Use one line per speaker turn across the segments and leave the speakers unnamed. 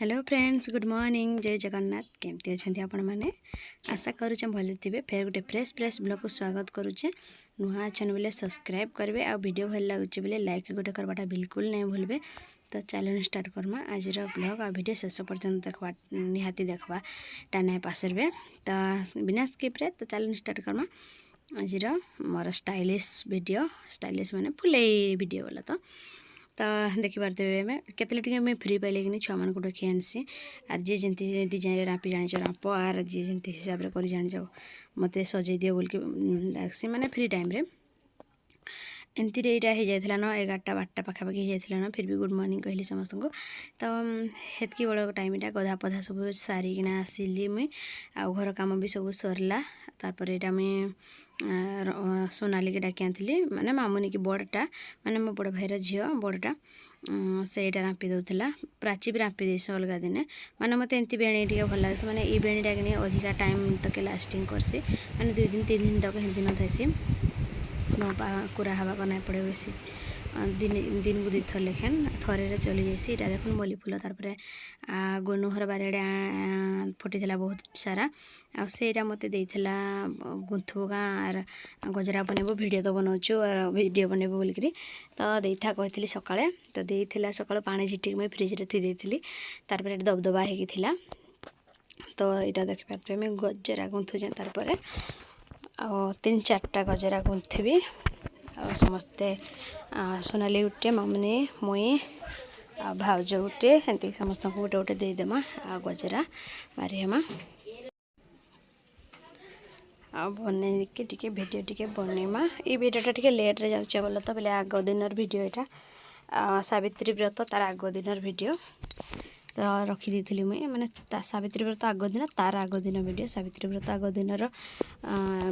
Hello friends, good morning, जय जगन्नाथ। केमती अच्छा आपण मैंने आशा करुचे भले थे। फेर गोटे फ्रेश ब्लॉग को स्वागत करुचे। नुआ अच्छन बोले सब्सक्राइब करेंगे आ वीडियो भल लगे बोले लाइक गोटे करवाटा बिल्कुल नहीं भूलबे। तो चलो स्टार्ट करमा आज ब्लॉग आ वीडियो शेष पर्यंत देखा निहाती देखाटा नहीं पासरबे। तो बिना स्किप रे तो चलो स्टार्ट करमा आज मोर स्टाइलिश वीडियो। स्टाइलिश माने फुले वीडियो बोला तो देखिपारे मैं केतले मुझे फ्री पाइले कि छुआ मान डकी आनसी आर जी जमी डिजाइन रांपी जान रांप आर जी जमी हिसाब से कर जान मत सजे दिए बोल लगसी मैंने फ्री टाइम रे एमती यहाँ हो जाता न 11-12 पाखापाखि हो जाता न। फिर भी गुड मॉर्निंग कहली समस्त को। तो हेतकी बड़ टाइम यहाँ गधा पधा सब सारिकिना आसिली मुई आ घर कम भी सब सरला। तापर यहाँ मुई सोनाली के डाकी आनी माने मामुनी की बड़टा माने मो बड़ भाईर झील बड़टा से रांपी दौला। प्राची भी रांपी देस अलग दिने माने मत एमती बेणी टे भल लगे माने ये बेणीटा कि अधिका टाइम तक लास्टिंग करसी माने 2 दिन 3 दिन तक हेल्दी न थी कुरा हवा को नहीं पड़े बेसी दिन को 2 थर लेखेन थरे चली जासी। इटा देखो मल्ली फूल तार गोनुहर बारियाड़े फुटी बहुत सारा आईटा मत देला गुंथुगा आर गजरा बनइब वीडियो तो बनाऊँ और वीडियो बनइब बोलिकी तो देता कही सकाଳେ तो देता सका पानी झिटिक मुझे फ्रिज रे थी तार दबदबा होगी। तो यहाँ देखिपारे मुझे गजरा गुंथुचे तार 3-4टा गजरा गुंथी आ समस्ते सोनाली गुटे मामुनी मुई भाउज गुटे एमती समस्त गोटे गोटे देदेमा आ गजरा मारिमा आ बन के वीडियो टी बनइमा। ये वीडियोटा टी लेट्रे जाऊे बोल तो बोले आग दिन वीडियो यहाँ सावित्री व्रत तार आग दिन वीडियो तो रखी थी मुई मैंने सावित्री व्रत आग दिन तार आग दिन वीडियो सावित्री व्रत आग दिन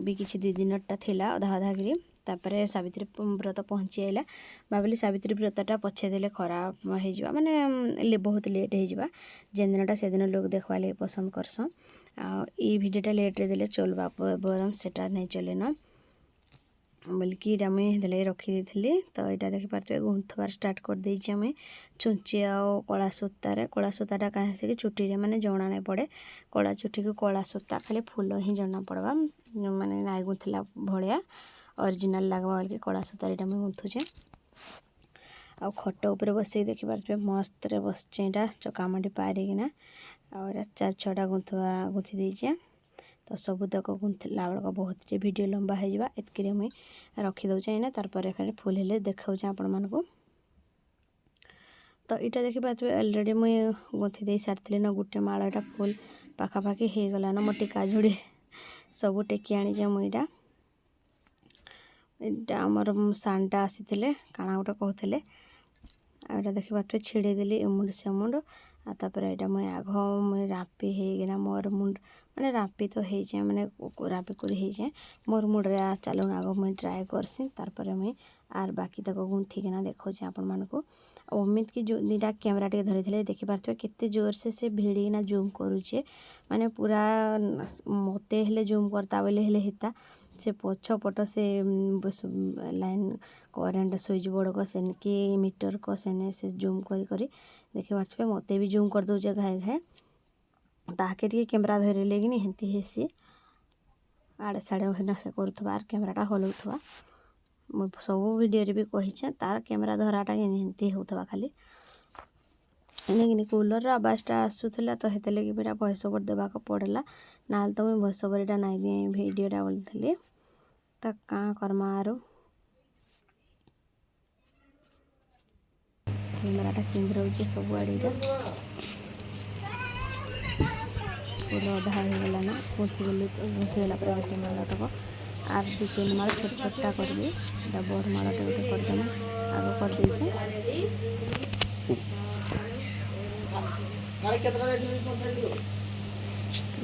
भी किसी 2 दिनटा थिला अधा अधा गिरी तापर सावित्री व्रत पहुँची आइला भाविली सावित्री व्रतटा पछे देले खराब हो माने बहुत लेट हो जेन दिनटा से दिन लोग देखवा लगे पसंद करसन आ वीडियोटा लेट्रे देले चलवा बरम सेटा नहीं चले न बोलिकी मुझे दिले रखी थी। तो यहाँ देखिपारे गुंथबार स्टार्ट कर देछि मुई छुंची आ कला सूताटा कहीं से चुटी माने जना नहीं पड़े कला चुटी को कला सूता खाली फूल ही जना पड़वा माने नाई गुंथला भाया ओरिजिनल लगवा बोल कला सूतार यहाँ मुझे गुंथुचे आ खट उपर बस देखिपारे मस्त रे बसचे यहाँ चकामाटी पारिकिना और 4-6टा गुंथी देचे। तो सबूतक गुंथला बेलक बहुत वीडियो लंबा हो एतकी मुई रखी दौचे ना तार फिर फुल हेले देखा आपण मानक। तो यहाँ देखिपारे अलरेडी मुई गुंथी दे सारी न गोटे मालटा फुल पाखापाखि हो गला न मो टिका झुड़ी सब टेकी आनी मुईटा आमर सानटा आसी काना गोटे कहते आटा देखिपारे छिड़े देली एमुंड से मुंड आतापर यहाँ मुझे आग मुझे रांपी होना मोर मुंड माने रांपी तो हो जाए माने रांपी करी हो जाए मोर मुंड्रे चलो आग मुझे ट्राए करसी तार मुझे आर बाकी तक गुंथिकिना देखा आपण मानक। अमित की जो 2टा कैमरा टे धरी देखिपारे केते जोर से भिड़ना जूम करुचे माने पूरा मते हेले जूम करता बोले हेले हेता से पछपट से लाइन करेन्ट स्विच बोर्ड को सेन कि मीटर को सेने से जूम करी देखिपारे मत भी जूम कर दौचे घाए घाए ताके टी कैमरा धरे लेकिन हेंती हेसी आड़े साड़े से करूथबा कैमराटा हलौथबा मुझे सब वीडियो भी कही तार कैमरा धराटा हेंती होथबा खाली लेकिन कूलर आवाज़टा आसूला तो हेते लगे मेरा वॉइस ओवर देवाक पड़ेगा ना तो मुझे वॉइस ओवर इटा नाई दिए वीडियोटा बोलती तो क्या करमा आरो कैमराटा केन्द्र रोचे सब आड़े फूल अधा होगला ना गुंथीगला गोटे माला तक आर 2-3 माल छोट छोटा करी बड़ मालाटे गोटे करदेमा आग करदे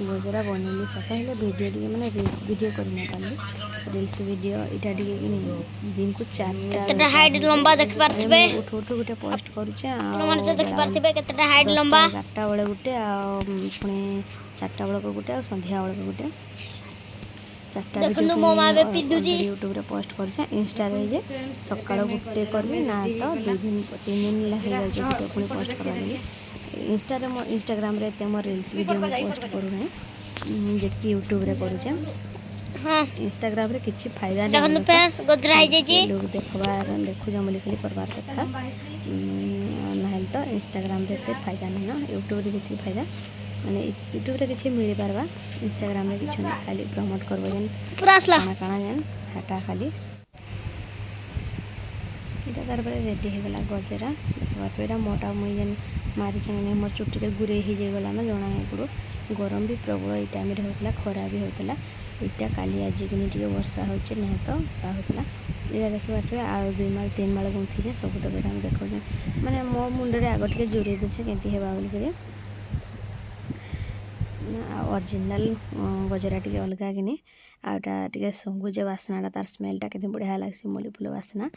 गजरा बनैली सत है वीडियो टी मैंने रील्स वीडियो करना पाली रील्स वीडियो यहाँ टी दिन को 4टा हाइट लंबा देख पारथिबे उठ गोटे पोस्ट करूचे देख पारथिबे केतेटा हाइट लंबा 8टा बेले गोटे पुणी 4टा बेलक गोटे संध्या बेलक गोटे 4टा वीडियो यूट्यूब रे पोस्ट कर इंस्टा रे जे सकाळ गोटे करबी ना तो 2 दिन 3 दिन ला हो जाए गोटे पुणी पोस्ट करबा लगी इंस्टाग्राम रे ते मोर रील्स वीडियो पोस्ट करू नहीं जेति यूट्यूब रे करू छे। हां इंस्टाग्राम रे किछि फायदा नहीं देखन फेस गजरा हो जाई छी लोग देखबार देखु जम लिखली करबार कथा नहल तो इंस्टाग्राम रे ते फायदा नहीं ना यूट्यूब रे जेति फायदा माने यूट्यूब रे किछि मिली पारबा इंस्टाग्राम रे किछु नहीं खाली प्रमोट करबो जन पूरा असला काना जन हटा खाली इटा तार पर रेडी हो गला गजरा बापेरा मोटा मुई जन मारी छने मोर चुट्टी रे गुरे ही जे गला ना जणा नहीं पड़ो गरम भी प्रबल ई टाइम रे होतला खरा भी होतला इटा काली आज कि टिके वर्षा होचे नहीं तो ता होतला इरा देखि बाटे आ 2 माल 3 माल गुंथि जे सब तो बेटा हम देखो माने मो मुंड रे आगो टिके जोरे दछे केंती हेबा बोल करे ओरिजिनल गजरा टिके अलगा कि नहीं आटा टिके संगुजे वासनाटा तार स्मेलटा केते बढ़िया लागसी मल्ली फूल वासना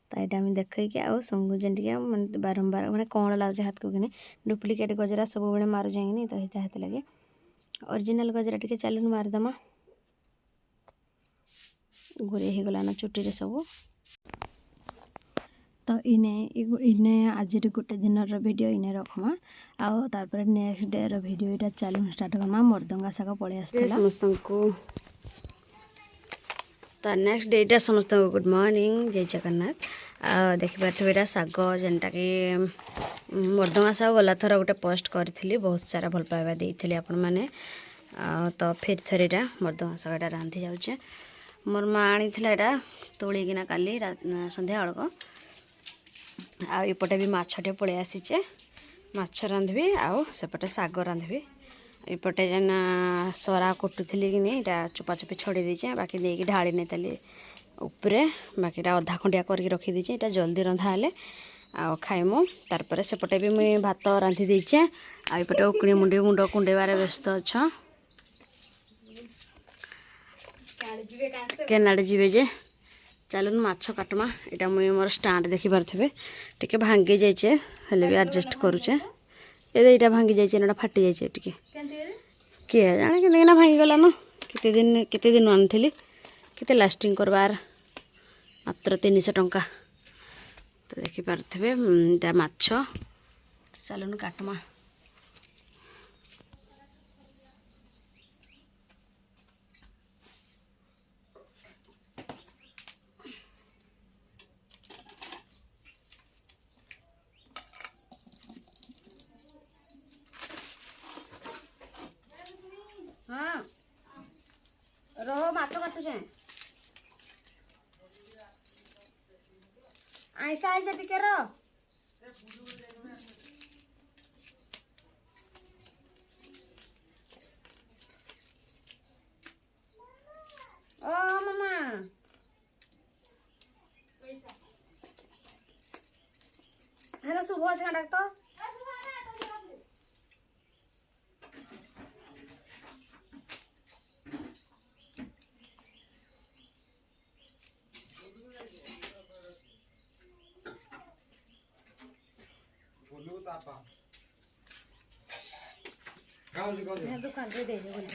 तो यहाँ आम देखी आउ संगुजन टे मैं बारंबार मैंने कौन लगे हाथ को कि डुप्लिकेट गजरा सब बड़े मारू जाए तो ये हाथ लगे ओरिजिनल गजरा टे चलुन मारिदमा गुरे हो गला ना चुट्टी रे सब तो इने आज गोटे दिन वीडियो इने रखमा आउ तार नेक्स्ट डे वीडियो यहाँ चलुन स्टार्ट करमा मर्दंगा शाग पलि आसला समस्त को तो नेक्स्ट डे समस्त गुड मॉर्निंग जय जगन्नाथ देखिए बेटा शाग जेनटा कि मर्दंगा शाग गला थर गोटे पोस्ट करी बहुत सारा भल पाइबा देती आपण मैंने तो फिर थर यहाँ मर्दंगा शागटा रांधि जाऊे मोर माँ आनी यहाँ तोलिकिना काली संध्या बेलक आउपटे भी माछटे पलि आसीचे माछ रांधि आउ सेपटे शाग रांधि एपटे जेन सरा कुटुली कि नहीं चुपा चुपी छड़ी देचे बाकी देकी ढाली नहीं ताली उपरे बाकी अधा खंडिया करके रखी देचे यहाँ जल्दी रंधा हेले आ खाइमु तारपर सेपटे भी मुई भात रांधि देचे आउपटे उकुणी मुंडी मुंड कुंडेबार व्यस्त अच्छ केनाडे जीवे जे चलुन माछ काटमा यहाँ मुई मोर स्टांड देखी पारे टिके भांगी जाइए हेले भी एडजस्ट करुचे ये भांगी जाइए फाटी जाइए टिके किए जाने कि भांगी गला न केते दिन आनी केते लास्टिंग करवार मात्र 300 टंका तो देखिपारे माछ चलुन काटमा हाँ रहो माछ काटुचे आइसा आइसा टिके रो ओ मामा हेलो शुभ अच्छा डाक्टर दुकान पे दे बोल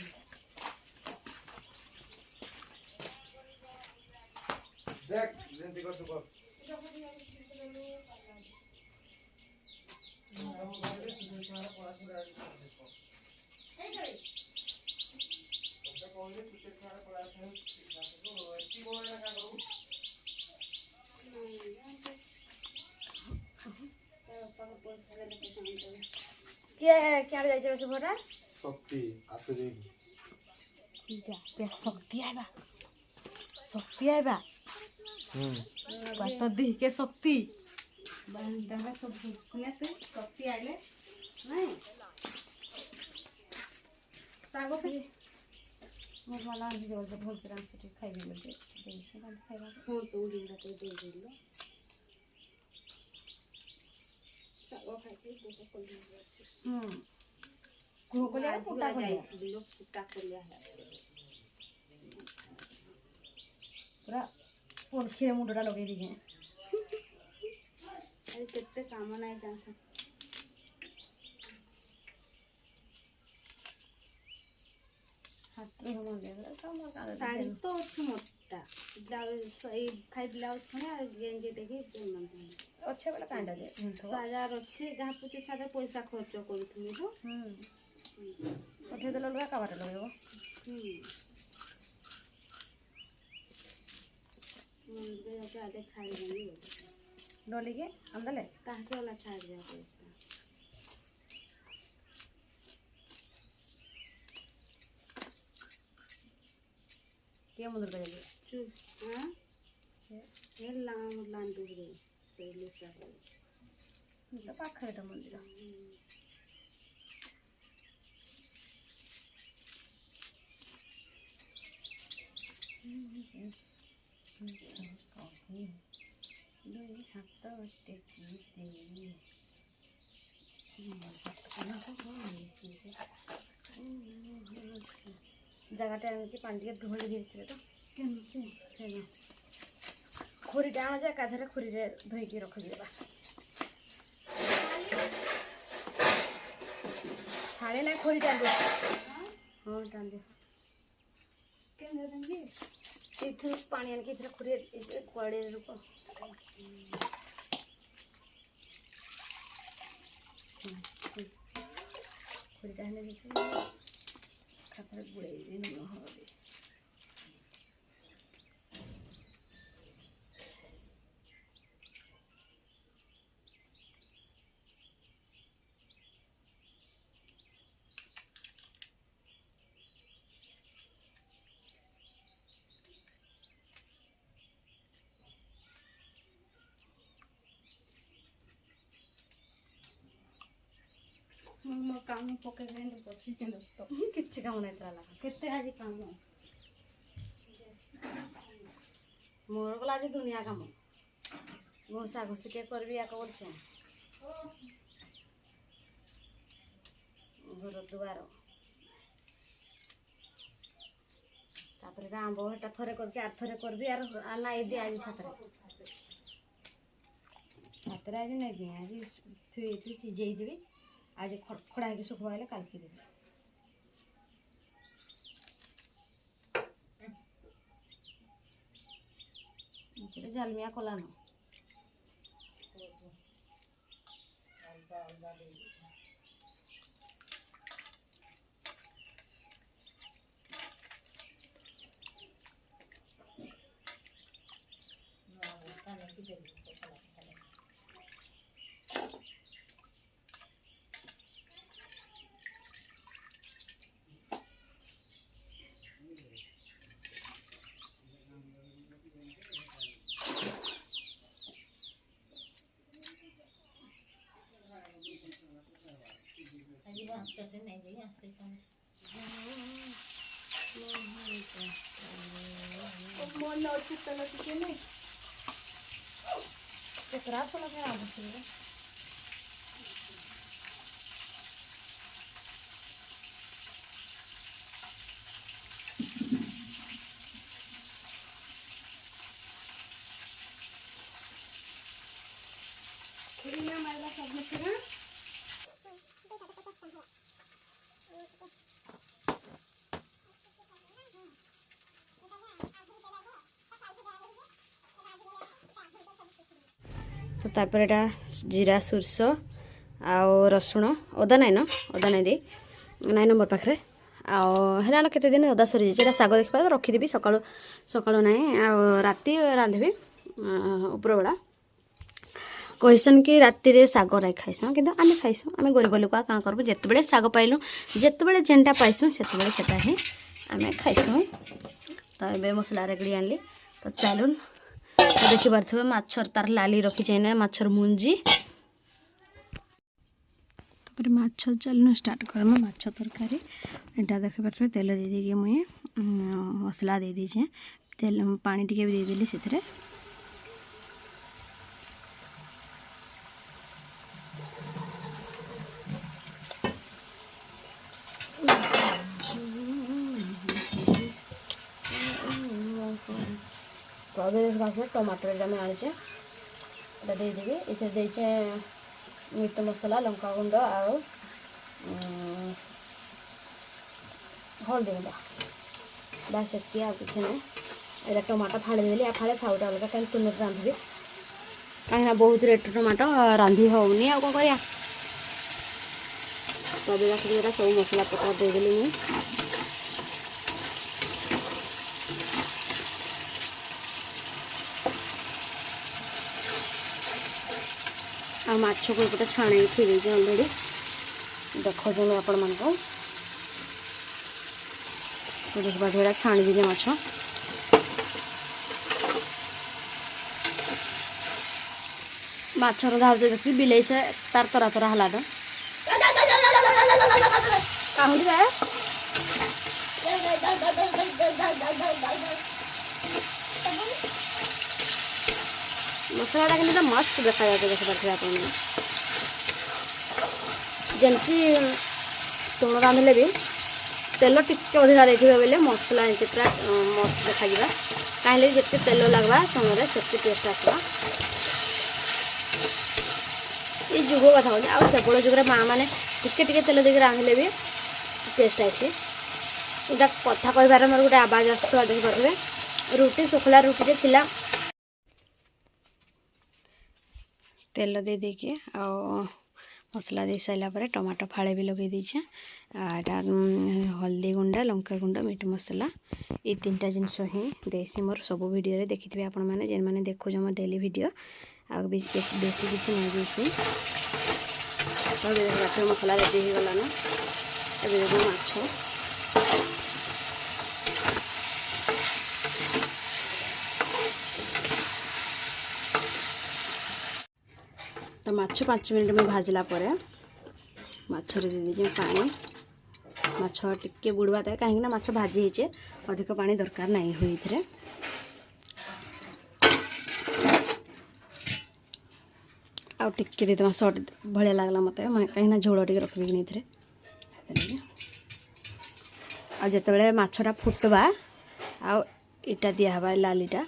देख जंती कर सुको क्या जाइए सुभटा शक्ति आसुरी शक्ति आइबा बात दी के शक्ति सब सुने तू शक्ति आइले नहीं सागो पे मोर वाला भिडियो भल कर आंसुटी खाइबे बोलते देसे ना खाइबा हां तो दिनदा तो दे दिलो सागो खाइते तो कोल दियो कोकोलिया पुटा कोलिया दिलो पुटा कोलिया है पूरा फोन खिरे मुंडा लगे दी है अरे कितने काम नहीं जानता हाथ में हम ले रहा था मोर का साड़ी तो अच्छी मत
टा ब्लाउज ए खाइ ब्लाउज पुणे आ गेंजी टेकी पेमेंट
अच्छे बेला कांडा दे
हजार अच्छे जहाँ पूछे छाते पैसा खर्च करूथुनी तो
पठे देला लगा काबार लगेबो
मंदिर जाके आधे छाड़ देंगे
डोली के अंदले
ताके वाला छाड़ दिया पैसा
के मुदर बजे
चुप हां ये लांडू रे सेले चाहे
तो पाखरे टा मंदिर दुई हाथ टेकी दे जगह टाइम की पानी ढोली दे तो खुरी टाण जाए काधरे खुरी रे धोईकी रखी देबा थाले ना खुरी टाण दे हां टाण दे
केन देंगे
इथु पानी आन के इथरे खुरी कोड़े रुको खुरी टाण दे खातर बुड़े दिन हो दे
मो काम पके गए बसी के तो
किछि काम नै तला
केते आज काम
मोर गला आज दुनिया काम घोसा घोसी के करबी या करछे घर दुआर तापर गांबो हटा थरे करके आर थरे करबी आर आना ए दे आज छतरे छतरे आज नै दे आज थुई सिजेई देबी आज खड़ा है सुखवा काल की देवी जालमिया कला न
मन अच्छे तला के नहीं
केकरा तो लगे आ बसे
खुरिया मारला सब में छना
तो तापर एटा जीरा सुरस आउ रसुण अदा नाइन अदा नाई दे 9 नंबर पाखे आना केते दिन अदा सरी जाए शाग देखा रखीदेवी सका सका ना राति रांधि उपर बेला कहसन कि राति रे शाग राई खाइस कि आम खाइस आम गरीब लोक क्या करूँ जिते शाग पाइलु जिते जेनटा पाइसु से ही आम खाइसु तो ये मसला रेगड़ी आनली तो चलून तो देखिपे माछर तार लाली रखी चाहिए माछर मुंजी तापर माछ चलून स्टार्ट करम माछ तरकारी एटा देखिपे तेल दे देगी मुई मसला दे दीजिए तेल पानी टिके भी देदेली से तो अभी देखा टमाटर जमे आनीचे देदेवी इसे देचे मीट मसला लंका गुंड आउ हल्दी गुंड बस एति आ किसी ना ଏଇଟା ଟମାଟୋ ଫାଳେ ଦେଲି ଆଉ ଫାଳେ ଥାଉଟା ଅଲଗା କାହିଁ ତୁନରେ ରାନ୍ଧିବି କାହିଁକିନା ବହୁତ ରେଟ୍ ଟମାଟୋ ରାନ୍ଧି ହେଉନି ଆଉ କ'ଣ କରିବା ତବେ ରଖିକି ଏଇଟା ସବୁ ମସଲା ପତ୍ର ଦେଇଦେଲି ମୁଁ ଆଉ ମାଛକୁ ଏପଟେ ଛାଣିକି ଥୋଇଦେଇଛି ଅଲରେଡ଼ି ଦେଖାଉଛି ମୁଁ ଆପଣମାନଙ୍କୁ ଦେଖିପାରୁଥିବେ ଏଇଟା ଛାଣିଦେଇଛି ମାଛ ମାଛର ଧାର ଦେଖି ବିଲେଇ ସେ ତାର ତରା ତରା ହେଲା ତ କାହୁଁରେ ମସଲାଟା କିନ୍ତୁ ମସ୍ତ ଦେଖାଯାଉଛି ଦେଖିପାରୁଥିବେ ଆପଣମାନେ ଯେମିତି ତୁଣ ରାନ୍ଧିଲେ ବି ତେଲ ଟିକେ ଅଧିକା ଦେଇଥିବେ ବୋଲେ ମସଲା ଏମିତି ପୁରା ମସ୍ତ ଦେଖାଯିବା କାହିଁକି ଯେତେ ତେଲ ଲାଗବା ତୁଣରେ ସେତେ ଟେଷ୍ଟ ଆସିବା এই যুগ কথা কହୁଛି ଆଉ ସେପଟ ଯୁଗରେ ମାଆ ମାନେ ଟିକେ ଟିକେ ତେଲ ଦେଇକି ରାନ୍ଧିଲେ ବି ଟେଷ୍ଟ ଆସେ ଏଇଟା କଥା କହିବାର ମୋର ଗୋଟେ ଆବାଜ ଆସୁଥିଲା ଦେଖିପାରୁଥିବେ ରୁଟି ଶୁଖିଲା ରୁଟିରେ ଥିଲା ତେଲ ଦେଇକି ଆଉ ମସଲା ଦେଇ ସାରିଲା ପରେ ଟମାଟୋ ଫାଳେ ବି ଲଗାଇ ଦେଇଛେ ଏଇଟା ହଳଦୀ ଗୁଣ୍ଡ ଲଙ୍କା ଗୁଣ୍ଡ ମିଟ୍ ମସଲା ଏଇ ତିନିଟା ଜିନିଷ ହିଁ ଦେସି ମୋର ସବୁ ଭିଡ଼ିଓରେ ଦେଖିଥିବେ ଆପଣମାନେ ଯେମାନେ ଦେଖୁଛ ମୋ ଡେଲି ଭିଡ଼ିଓ ଆଉ ବେଶୀ କିଛି ନାଇଁ ଦେସି ମସଲା ରେଡ଼ି ହେଇଗଲାନ ଏବେ ଦେବୁ ମାଛ ତ ମାଛ 5 ମିନିଟ୍ ମୁଁ ଭାଜିଲା ପରେ ମାଛରେ ଦେଇଦେଇଛି ପାଣି ମାଛ ଟିକେ ବୁଡ଼ବା ଥାଏ କାହିଁକିନା ମାଛ ଭାଜି ହେଇଛେ ଅଧିକ ପାଣି ଦରକାର ନାହିଁ ହୁଏ ଏଥିରେ ଆଉ ଟିକେ ଦେଇଦେବା ସର୍ଟ ଭଳିଆ ଲାଗଲା ମୋତେ କାହିଁକିନା ଝୋଳ ଟିକେ ରଖିବି ଏଥିରେ ଆଉ ଯେତେବେଳେ ମାଛଟା ଫୁଟବା ଆଉ ଏଇଟା ଦିଆହେବା ଲାଲିଟା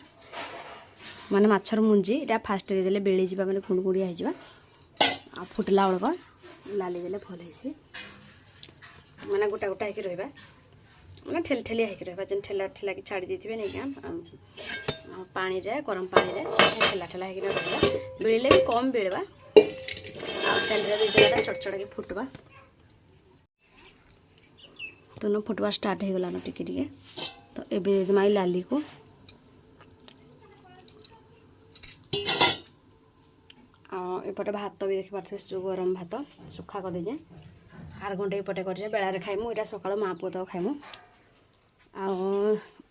ମାନେ ମାଛର ମୁଞ୍ଜି ଏଇଟା ଫାଷ୍ଟ ଦେଇଦେଲେ ବେଳିଯିବା ମାନେ କୁଣ୍ଡକୁଣ୍ଡିଆ ହେଇଯିବା ଆଉ ଫୁଟିଲା ବେଳକୁ ଲାଲି ଦେଲେ ଭଲ ହେଇସି ମାନେ ଗୋଟା ଗୋଟା ହେଇକି ରହିବା ମାନେ ଠେଲିଆ ହେଇକି ରହିବା ଯେନ୍ ଠେଲାକି ଛାଡ଼ି ଦେଇଥିବେ ନେଇକି ପାଣିରେ ଗରମ ପାଣିରେ ଠେଲା ହେଇକି ରହିବା ବେଳିଲେ ବି କମ୍ ବେଳବା ଆଉ ତେଲରେ ଦେଇଦେବାଟା ଚଟଚଟାକି ଫୁଟବା ତୁନ ଫୁଟବା ଷ୍ଟାର୍ଟ ହେଇଗଲାନ ଟିକେ ଟିକେ ତ ଏବେ ଦେଇଦେମା ଏଇ ଲାଲିକୁ ଆଉ ଏପଟେ ଭାତ ବି ଦେଖିପାରୁଥିବେ ଯେଉଁ ଗରମ ଭାତ ଶୁଖା କରିଦେଇଛେ ଆର ଘଣ୍ଟେ ଏପଟେ କରିଛେ ବେଳାରେ ଖାଇମୁ ଏଇଟା ସକାଳୁ ମା ପୁଅ ତ ଖାଇମୁ ଆଉ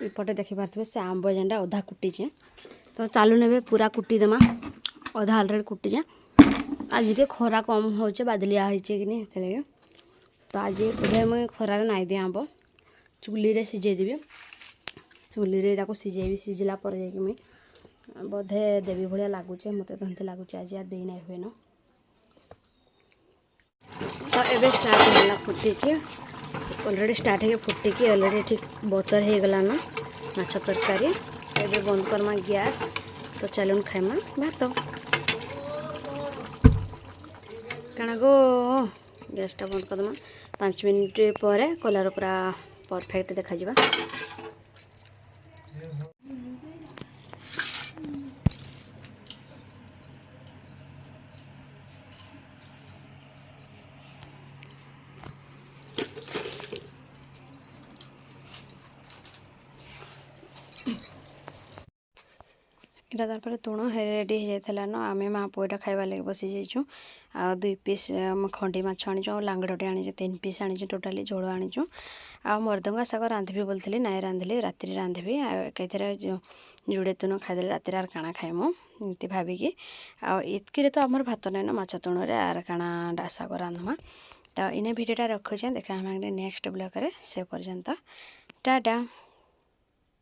ଏପଟେ ଦେଖିପାରୁଥିବେ ସେ ଆମ୍ବ ଯେନ୍ଟା ଅଧା କୁଟିଛେ ତ ଚାଲୁ ନେବେ ପୁରା କୁଟିଦେମା ଅଧା ଅଲରେଡ଼ି କୁଟିଛେ ଆଜି ଟିକେ ଖରା କମ୍ ହେଉଛେ ବାଦଲିଆ ହେଇଛେ କି ନାହିଁ ସେଥିଲାଗି ତ ଆଜି ଏବେ ମୁଇଁ ଖରାରେ ନାଇଁ ଦିଏ ଆମ୍ବ ଚୁଲିରେ ସିଝେଇଦେବି ଚୁଲିରେ ଏଟାକୁ ସିଝିଲା ପରେ ଯାଇକି ମୁଇଁ ବୋଧେ ଦେବି ଭଳିଆ ଲାଗୁଛେ ମୋତେ ତ ଏମିତି ଲାଗୁଛେ ଆଜି ଆଉ ଦେଇ ନାଇଁ ହୁଏନ ତ ଏବେ ଷ୍ଟାର୍ଟ ହେଇଗଲା ଫୁଟିକି ଅଲରେଡ଼ି ଷ୍ଟାର୍ଟ ହେଇକି ଫୁଟିକି ଅଲରେଡ଼ି ଠିକ୍ ବତର ହେଇଗଲାନ ମାଛ ତରକାରୀ ଏବେ ବନ୍ଦ କର୍ମା ଗ୍ୟାସ୍ ତ ଚାଲୁନ୍ ଖାଇମା ଭାତ କାଣା ଗो ଗ୍ୟାସ୍ଟା ବନ୍ଦ କରିଦେମା 5 ମିନିଟ୍ ପରେ କଲର୍ ପୁରା परफेक्ट देखाଯିବା इटा तार तुण रेडी हो जाता न आम माँ पुएटा खाइबा लगे बसी जाइछुँ आ 2 पीस खंडी माछ आनीचु लांगड़टे आनीचु 3 पीस आनीचु टोटाली झोल आनीचु आ मरदंगा शाग रांधबी बोलती नाई रांधली राति रांधबी कईथर जुड़े तुण खाईदे राति आर काଣା खाइमु एमती भाविकी आतकी तो आमर भात नाइन माछ तुणरे आर काଣା शाग रांधमा तो इने भिडियोटा रखुचे देखा हम नेक्स्ट ब्लॉग से पर्यंत टाटा।